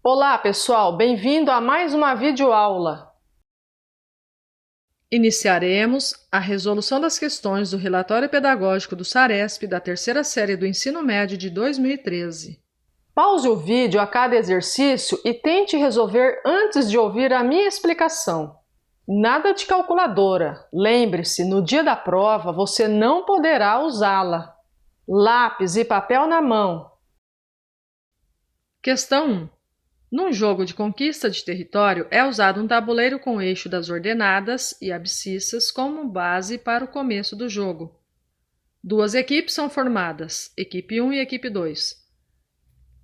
Olá, pessoal! Bem-vindo a mais uma videoaula. Iniciaremos a resolução das questões do relatório pedagógico do SARESP da terceira série do ensino médio de 2013. Pause o vídeo a cada exercício e tente resolver antes de ouvir a minha explicação. Nada de calculadora. Lembre-se, no dia da prova você não poderá usá-la. Lápis e papel na mão. Questão 1. Num jogo de conquista de território, é usado um tabuleiro com o eixo das ordenadas e abscissas como base para o começo do jogo. Duas equipes são formadas, equipe 1 e equipe 2.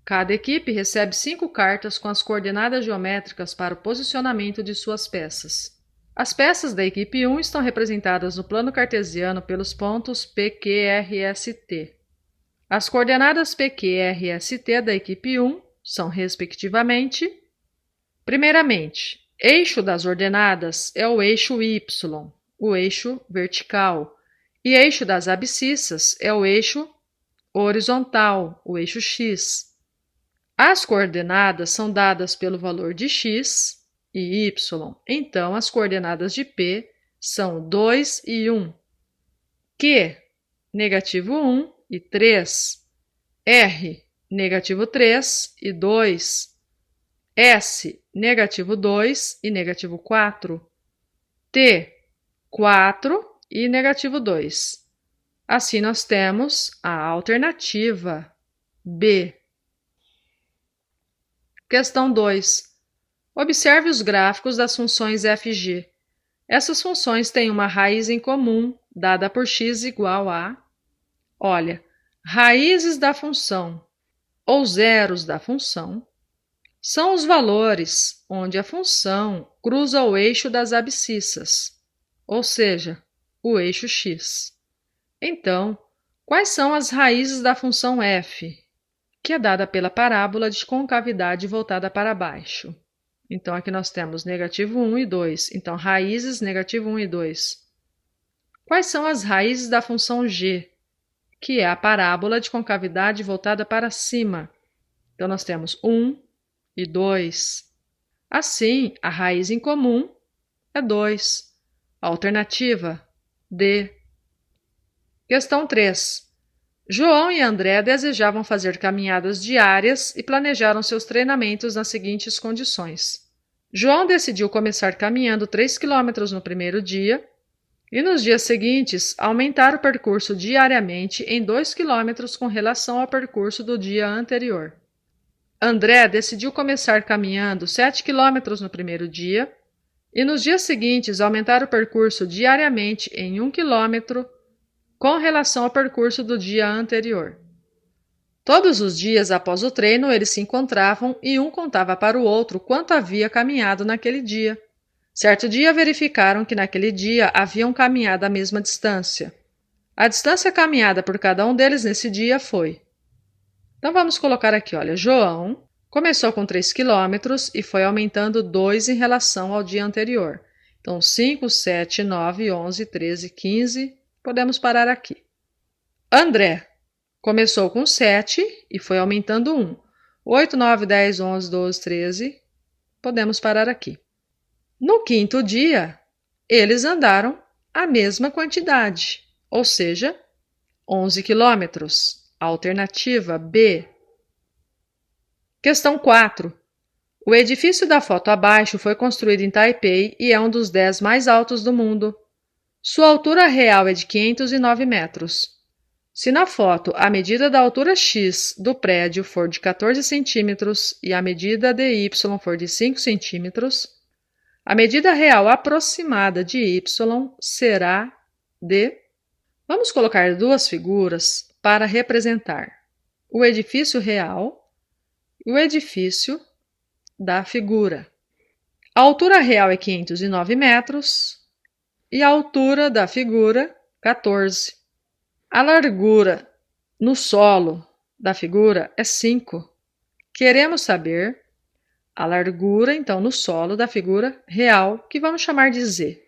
Cada equipe recebe 5 cartas com as coordenadas geométricas para o posicionamento de suas peças. As peças da equipe 1 estão representadas no plano cartesiano pelos pontos P, Q, R, S, T. As coordenadas P, Q, R, S, T da equipe 1 são, respectivamente, primeiramente, eixo das ordenadas é o eixo Y, o eixo vertical, e eixo das abscissas é o eixo horizontal, o eixo X. As coordenadas são dadas pelo valor de X e Y, então as coordenadas de P são 2 e 1, Q, negativo 1 e 3, R, negativo 3 e 2, S, negativo 2 e negativo 4, T, 4 e negativo 2. Assim, nós temos a alternativa B. Questão 2. Observe os gráficos das funções f e g. Essas funções têm uma raiz em comum, dada por x igual a... Olha, raízes da função ou zeros da função são os valores onde a função cruza o eixo das abscissas, ou seja, o eixo x. Então, quais são as raízes da função f, que é dada pela parábola de concavidade voltada para baixo? Então, aqui nós temos negativo 1 e 2. Então, raízes negativo 1 e 2. Quais são as raízes da função g, que é a parábola de concavidade voltada para cima? Então, nós temos 1 e 2. Assim, a raiz em comum é 2. Alternativa D. Questão 3. João e André desejavam fazer caminhadas diárias e planejaram seus treinamentos nas seguintes condições. João decidiu começar caminhando 3 km no primeiro dia e nos dias seguintes aumentar o percurso diariamente em 2 km com relação ao percurso do dia anterior. André decidiu começar caminhando 7 km no primeiro dia e nos dias seguintes aumentar o percurso diariamente em 1 km com relação ao percurso do dia anterior. Todos os dias após o treino eles se encontravam e um contava para o outro quanto havia caminhado naquele dia. Certo dia verificaram que naquele dia haviam caminhado a mesma distância. A distância caminhada por cada um deles nesse dia foi... Então vamos colocar aqui, olha, João começou com 3 km e foi aumentando 2 em relação ao dia anterior. Então 5, 7, 9, 11, 13, 15, podemos parar aqui. André começou com 7 e foi aumentando 1. 8, 9, 10, 11, 12, 13, podemos parar aqui. No quinto dia, eles andaram a mesma quantidade, ou seja, 11 quilômetros. Alternativa B. Questão 4. O edifício da foto abaixo foi construído em Taipei e é um dos 10 mais altos do mundo. Sua altura real é de 509 metros. Se na foto a medida da altura x do prédio for de 14 centímetros e a medida de y for de 5 centímetros, a medida real aproximada de y será de... Vamos colocar duas figuras para representar o edifício real e o edifício da figura. A altura real é 509 metros e a altura da figura, 14. A largura no solo da figura é 5. Queremos saber a largura, então, no solo da figura real, que vamos chamar de Z.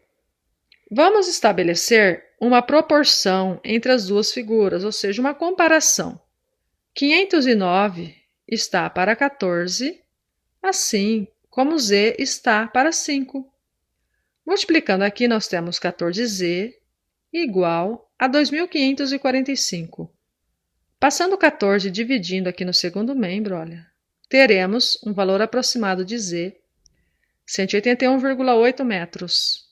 Vamos estabelecer uma proporção entre as duas figuras, ou seja, uma comparação. 509 está para 14, assim como z está para 5. Multiplicando aqui, nós temos 14z igual a 2.545. Passando 14 e dividindo aqui no segundo membro, olha, teremos um valor aproximado de z, 181,8 metros.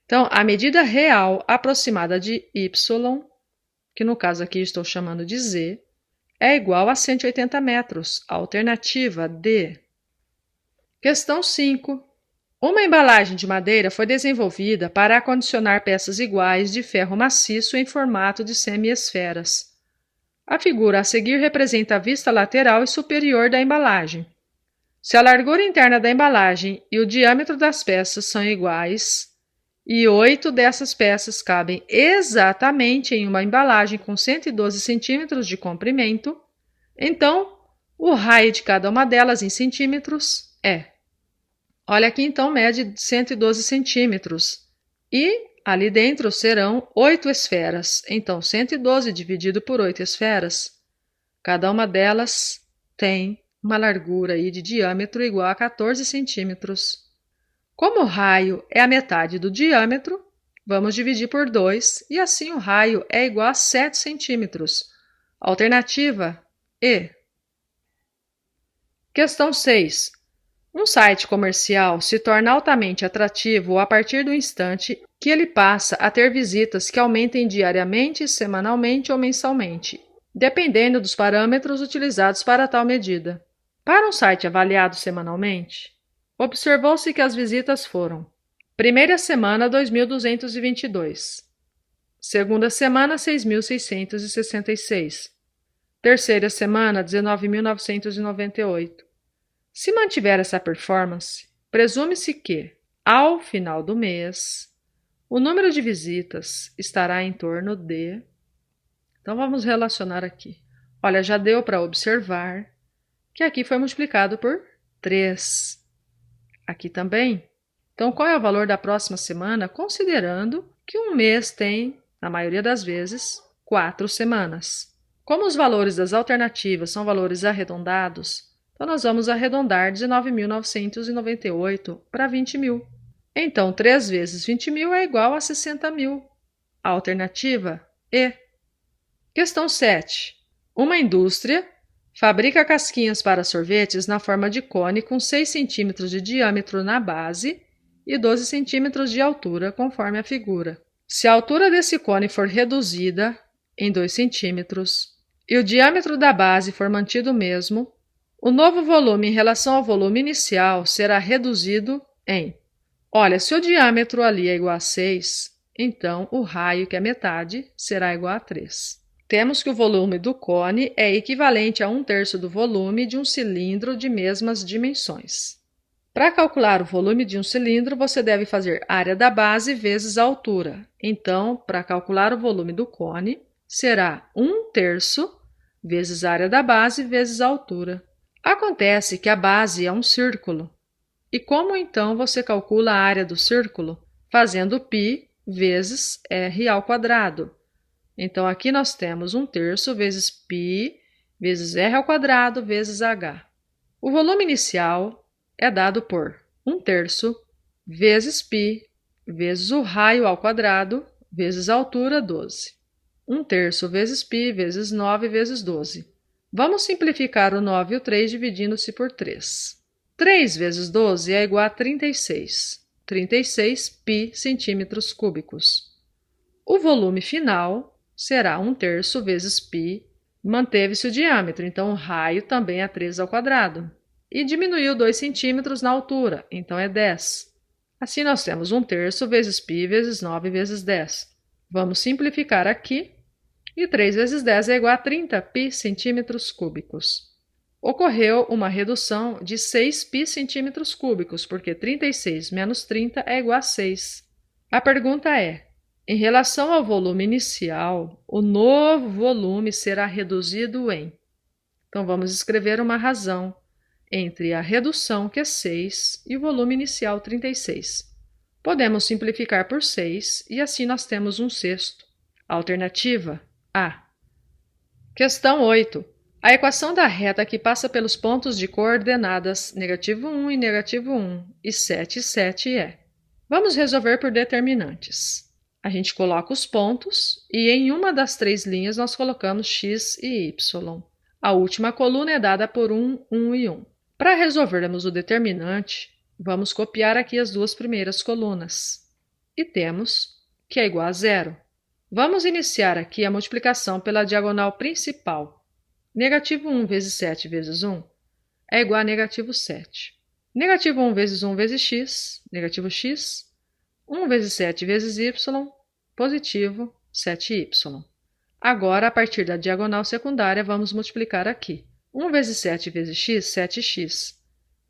Então, a medida real aproximada de y, que no caso aqui estou chamando de z, é igual a 180 metros, alternativa D. Questão 5. Uma embalagem de madeira foi desenvolvida para acondicionar peças iguais de ferro maciço em formato de semiesferas. A figura a seguir representa a vista lateral e superior da embalagem. Se a largura interna da embalagem e o diâmetro das peças são iguais, e 8 dessas peças cabem exatamente em uma embalagem com 112 centímetros de comprimento, então o raio de cada uma delas em centímetros é. Olha aqui então, mede 112 centímetros. E ali dentro serão 8 esferas. Então, 112 dividido por 8 esferas. Cada uma delas tem uma largura aí de diâmetro igual a 14 centímetros. Como o raio é a metade do diâmetro, vamos dividir por 2 e assim o raio é igual a 7 centímetros. Alternativa E. Questão 6. Um site comercial se torna altamente atrativo a partir do instante que ele passa a ter visitas que aumentem diariamente, semanalmente ou mensalmente, dependendo dos parâmetros utilizados para tal medida. Para um site avaliado semanalmente, observou-se que as visitas foram: primeira semana, 2.222. Segunda semana, 6.666. Terceira semana, 19.998. Se mantiver essa performance, presume-se que, ao final do mês, o número de visitas estará em torno de... Então, vamos relacionar aqui. Olha, já deu para observar que aqui foi multiplicado por 3. Aqui também. Então, qual é o valor da próxima semana, considerando que um mês tem, na maioria das vezes, 4 semanas? Como os valores das alternativas são valores arredondados, então nós vamos arredondar 19.998 para 20.000. Então, 3 vezes 20.000 é igual a 60.000. Alternativa E. Questão 7. Uma indústria fabrica casquinhas para sorvetes na forma de cone com 6 cm de diâmetro na base e 12 cm de altura, conforme a figura. Se a altura desse cone for reduzida em 2 cm e o diâmetro da base for mantido o mesmo, o novo volume em relação ao volume inicial será reduzido em... Olha, se o diâmetro ali é igual a 6, então o raio, que é metade, será igual a 3. Temos que o volume do cone é equivalente a 1/3 do volume de um cilindro de mesmas dimensões. Para calcular o volume de um cilindro, você deve fazer área da base vezes a altura. Então, para calcular o volume do cone, será 1/3 vezes a área da base vezes a altura. Acontece que a base é um círculo. E como então você calcula a área do círculo? Fazendo π vezes r². Então, aqui nós temos 1/3 vezes π vezes r² vezes h. O volume inicial é dado por 1/3 vezes π vezes o raio² vezes a altura, 12. 1/3 vezes π vezes 9 vezes 12. Vamos simplificar o 9 e o 3 dividindo-se por 3. 3 vezes 12 é igual a 36. 36 π centímetros cúbicos. O volume final será 1/3 vezes π. Manteve-se o diâmetro, então o raio também é 3². E diminuiu 2 centímetros na altura, então é 10. Assim nós temos 1/3 vezes π vezes 9 vezes 10. Vamos simplificar aqui. E 3 vezes 10 é igual a 30 π centímetros cúbicos. Ocorreu uma redução de 6 π centímetros cúbicos, porque 36 menos 30 é igual a 6. A pergunta é: em relação ao volume inicial, o novo volume será reduzido em... Então, vamos escrever uma razão entre a redução, que é 6, e o volume inicial, 36. Podemos simplificar por 6 e assim nós temos 1/6. Alternativa A. Questão 8. A equação da reta que passa pelos pontos de coordenadas -1 e -1 e 7 e 7 é. Vamos resolver por determinantes. A gente coloca os pontos e em uma das três linhas nós colocamos x e y. A última coluna é dada por 1, 1 e 1. Para resolvermos o determinante, vamos copiar aqui as duas primeiras colunas. E temos que é igual a 0. Vamos iniciar aqui a multiplicação pela diagonal principal. -1 vezes 7 vezes 1 é igual a -7. -1 vezes 1 vezes x, negativo x. 1 vezes 7 vezes y, positivo 7y. Agora, a partir da diagonal secundária, vamos multiplicar aqui. 1 vezes 7 vezes x, 7x.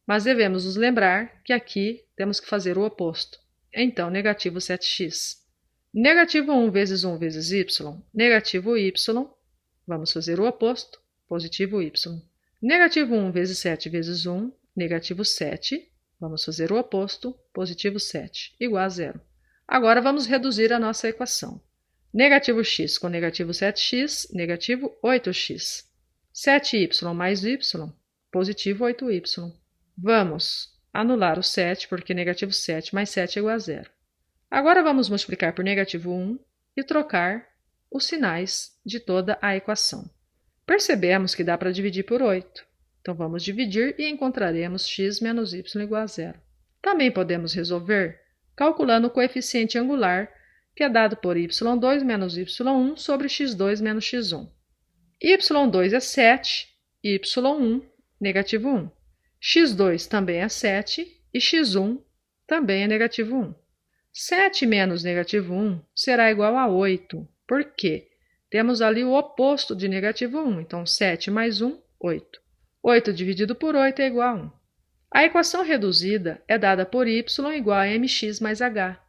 Mas devemos nos lembrar que aqui temos que fazer o oposto. Então, negativo 7x. Negativo 1 vezes 1 vezes y, negativo y. Vamos fazer o oposto, positivo y. Negativo 1 vezes 7 vezes 1, negativo 7. Vamos fazer o oposto, positivo 7, igual a 0. Agora vamos reduzir a nossa equação. Negativo x com negativo 7x, negativo 8x. 7y mais y, positivo 8y. Vamos anular o 7, porque negativo 7 mais 7 é igual a 0. Agora vamos multiplicar por negativo 1 e trocar os sinais de toda a equação. Percebemos que dá para dividir por 8. Então, vamos dividir e encontraremos x menos y igual a 0. Também podemos resolver calculando o coeficiente angular, que é dado por y2 menos y1 sobre x2 menos x1. y2 é 7, y1, negativo 1. x2 também é 7 e x1 também é negativo 1. 7 menos negativo 1 será igual a 8. Por quê? Temos ali o oposto de negativo 1. Então, 7 mais 1, 8. 8 dividido por 8 é igual a 1. A equação reduzida é dada por y igual a mx mais h.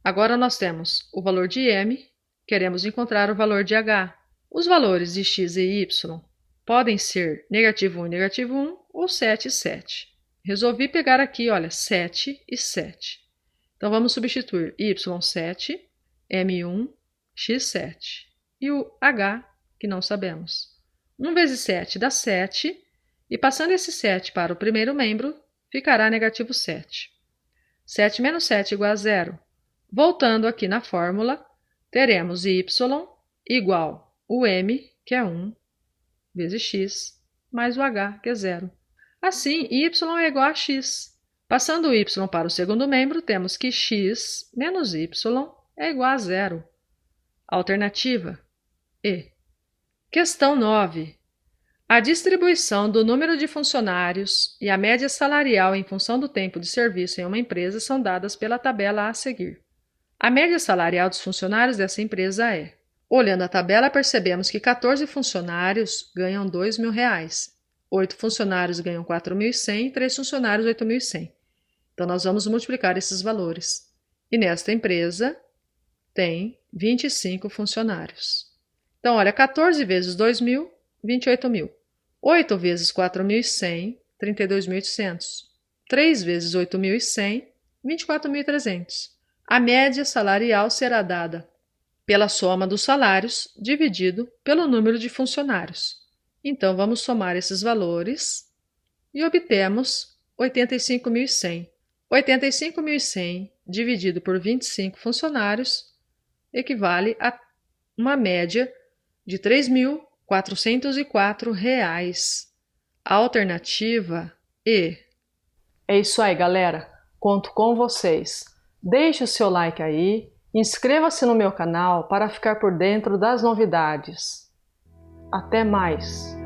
Agora nós temos o valor de m, queremos encontrar o valor de h. Os valores de x e y podem ser negativo 1 e negativo 1 ou 7 e 7. Resolvi pegar aqui, olha, 7 e 7. Então vamos substituir y7, m1, x7 e o h, que não sabemos. 1 vezes 7 dá 7. E passando esse 7 para o primeiro membro, ficará negativo 7. 7 menos 7 igual a 0. Voltando aqui na fórmula, teremos y igual o m, que é 1, vezes x, mais o h, que é 0. Assim, y é igual a x. Passando o y para o segundo membro, temos que x menos y é igual a 0. Alternativa E. Questão 9. A distribuição do número de funcionários e a média salarial em função do tempo de serviço em uma empresa são dadas pela tabela a seguir. A média salarial dos funcionários dessa empresa é: olhando a tabela, percebemos que 14 funcionários ganham R$ 2.000, 8 funcionários ganham 4.100 e 3 funcionários 8.100. Então, nós vamos multiplicar esses valores. E nesta empresa tem 25 funcionários. Então, olha, 14 vezes 2.000, 28.000. 8 vezes 4.100, 32.800. 3 vezes 8.100, 24.300. A média salarial será dada pela soma dos salários dividido pelo número de funcionários. Então, vamos somar esses valores e obtemos 85.100. 85.100 dividido por 25 funcionários equivale a uma média de R$ 3.404. A alternativa E. É isso aí, galera. Conto com vocês. Deixe o seu like aí, inscreva-se no meu canal para ficar por dentro das novidades. Até mais!